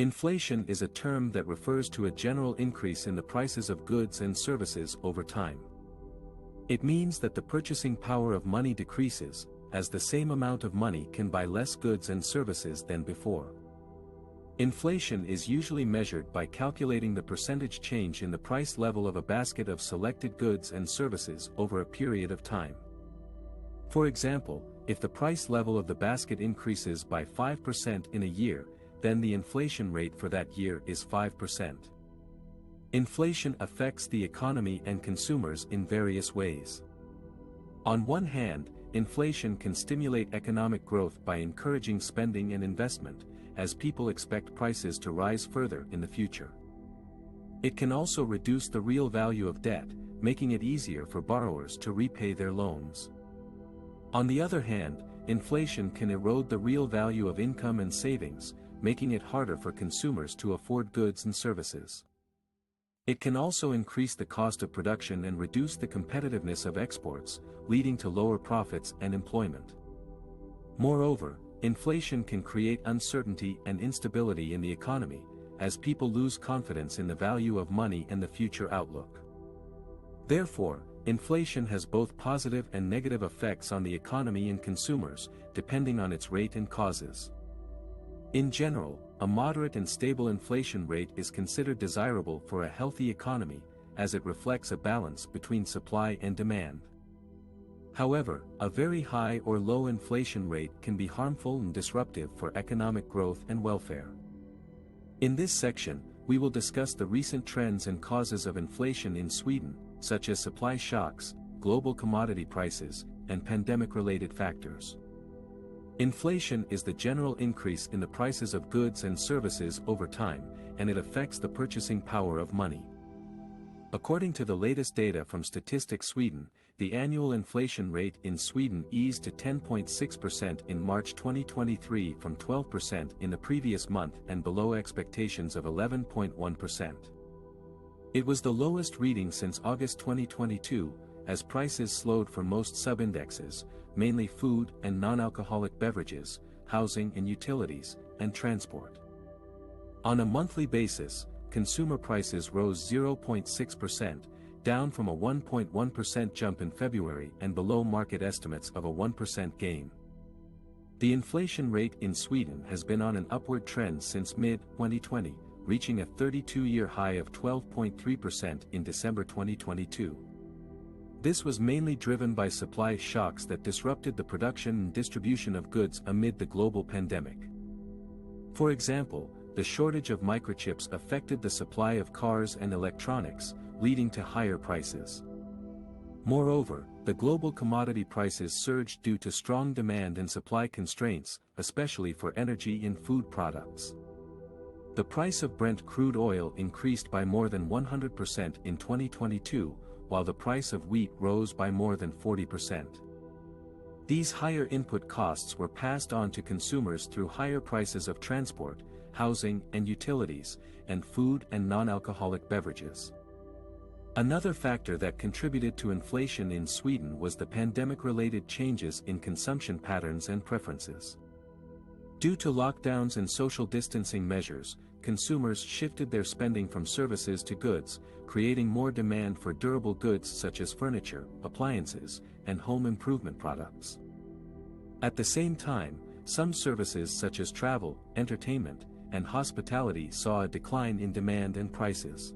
Inflation is a term that refers to a general increase in the prices of goods and services over time. It means that the purchasing power of money decreases, as the same amount of money can buy less goods and services than before. Inflation is usually measured by calculating the percentage change in the price level of a basket of selected goods and services over a period of time. For example, if the price level of the basket increases by 5% in a year, then the inflation rate for that year is 5%. Inflation affects the economy and consumers in various ways. On one hand, inflation can stimulate economic growth by encouraging spending and investment, as people expect prices to rise further in the future. It can also reduce the real value of debt, making it easier for borrowers to repay their loans. On the other hand, inflation can erode the real value of income and savings, making it harder for consumers to afford goods and services. It can also increase the cost of production and reduce the competitiveness of exports, leading to lower profits and employment. Moreover, inflation can create uncertainty and instability in the economy, as people lose confidence in the value of money and the future outlook. Therefore, inflation has both positive and negative effects on the economy and consumers, depending on its rate and causes. In general, a moderate and stable inflation rate is considered desirable for a healthy economy, as it reflects a balance between supply and demand. However, a very high or low inflation rate can be harmful and disruptive for economic growth and welfare. In this section, we will discuss the recent trends and causes of inflation in Sweden, such as supply shocks, global commodity prices, and pandemic-related factors. Inflation is the general increase in the prices of goods and services over time, and it affects the purchasing power of money. According to the latest data from Statistics Sweden, the annual inflation rate in Sweden eased to 10.6% in March 2023 from 12% in the previous month and below expectations of 11.1%. It was the lowest reading since August 2022, as prices slowed for most sub-indexes, mainly food and non-alcoholic beverages, housing and utilities, and transport. On a monthly basis, consumer prices rose 0.6%, down from a 1.1% jump in February and below market estimates of a 1% gain. The inflation rate in Sweden has been on an upward trend since mid-2020, reaching a 32-year high of 12.3% in December 2022. This was mainly driven by supply shocks that disrupted the production and distribution of goods amid the global pandemic. For example, the shortage of microchips affected the supply of cars and electronics, leading to higher prices. Moreover, the global commodity prices surged due to strong demand and supply constraints, especially for energy and food products. The price of Brent crude oil increased by more than 100% in 2022, while the price of wheat rose by more than 40%. These higher input costs were passed on to consumers through higher prices of transport, housing and utilities, and food and non-alcoholic beverages. Another factor that contributed to inflation in Sweden was the pandemic-related changes in consumption patterns and preferences. Due to lockdowns and social distancing measures, consumers shifted their spending from services to goods, creating more demand for durable goods such as furniture, appliances, and home improvement products. At the same time, some services such as travel, entertainment, and hospitality saw a decline in demand and prices.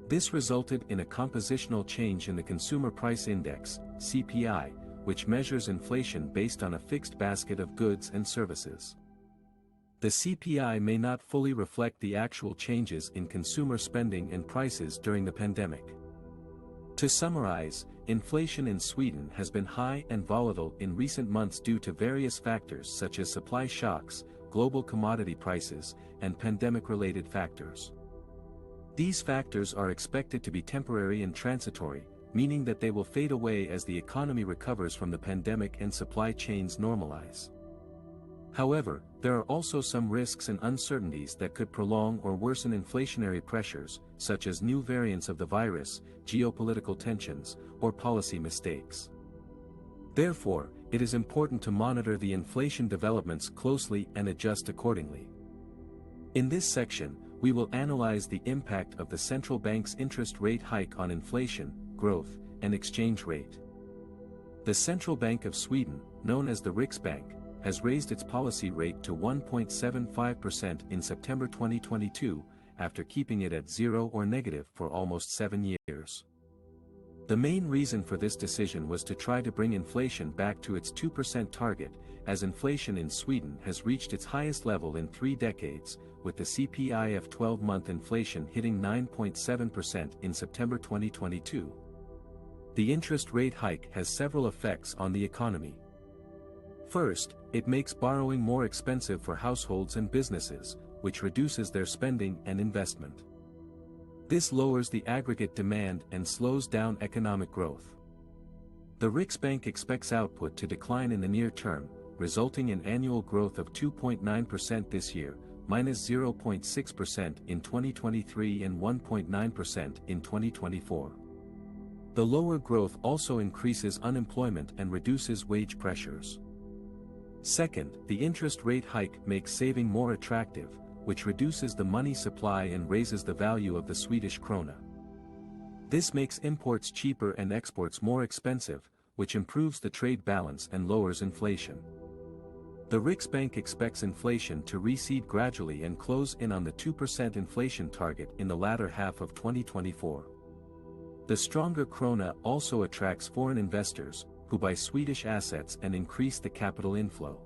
This resulted in a compositional change in the Consumer Price Index, CPI, which measures inflation based on a fixed basket of goods and services. The CPI may not fully reflect the actual changes in consumer spending and prices during the pandemic. To summarize, inflation in Sweden has been high and volatile in recent months due to various factors such as supply shocks, global commodity prices, and pandemic-related factors. These factors are expected to be temporary and transitory, meaning that they will fade away as the economy recovers from the pandemic and supply chains normalize. However, there are also some risks and uncertainties that could prolong or worsen inflationary pressures, such as new variants of the virus, geopolitical tensions, or policy mistakes. Therefore, it is important to monitor the inflation developments closely and adjust accordingly. In this section, we will analyze the impact of the central bank's interest rate hike on inflation, growth, and exchange rate. The Central Bank of Sweden, known as the Riksbank, has raised its policy rate to 1.75% in September 2022, after keeping it at zero or negative for almost 7 years. The main reason for this decision was to try to bring inflation back to its 2% target, as inflation in Sweden has reached its highest level in 3 decades, with the CPIF 12-month inflation hitting 9.7% in September 2022. The interest rate hike has several effects on the economy. First, it makes borrowing more expensive for households and businesses, which reduces their spending and investment. This lowers the aggregate demand and slows down economic growth. The Riksbank expects output to decline in the near term, resulting in annual growth of 2.9% this year, minus 0.6% in 2023 and 1.9% in 2024. The lower growth also increases unemployment and reduces wage pressures. Second, the interest rate hike makes saving more attractive, which reduces the money supply and raises the value of the Swedish krona. This makes imports cheaper and exports more expensive, which improves the trade balance and lowers inflation. The Riksbank expects inflation to recede gradually and close in on the 2% inflation target in the latter half of 2024. The stronger krona also attracts foreign investors, who buy Swedish assets and increase the capital inflow.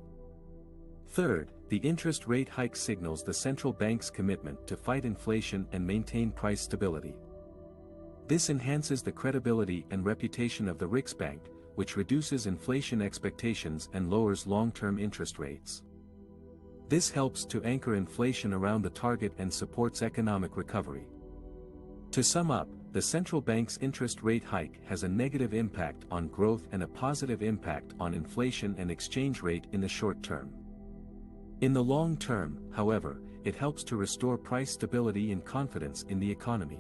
Third, the interest rate hike signals the central bank's commitment to fight inflation and maintain price stability. This enhances the credibility and reputation of the Riksbank, which reduces inflation expectations and lowers long-term interest rates. This helps to anchor inflation around the target and supports economic recovery. To sum up, the central bank's interest rate hike has a negative impact on growth and a positive impact on inflation and exchange rate in the short term. In the long term, however, it helps to restore price stability and confidence in the economy.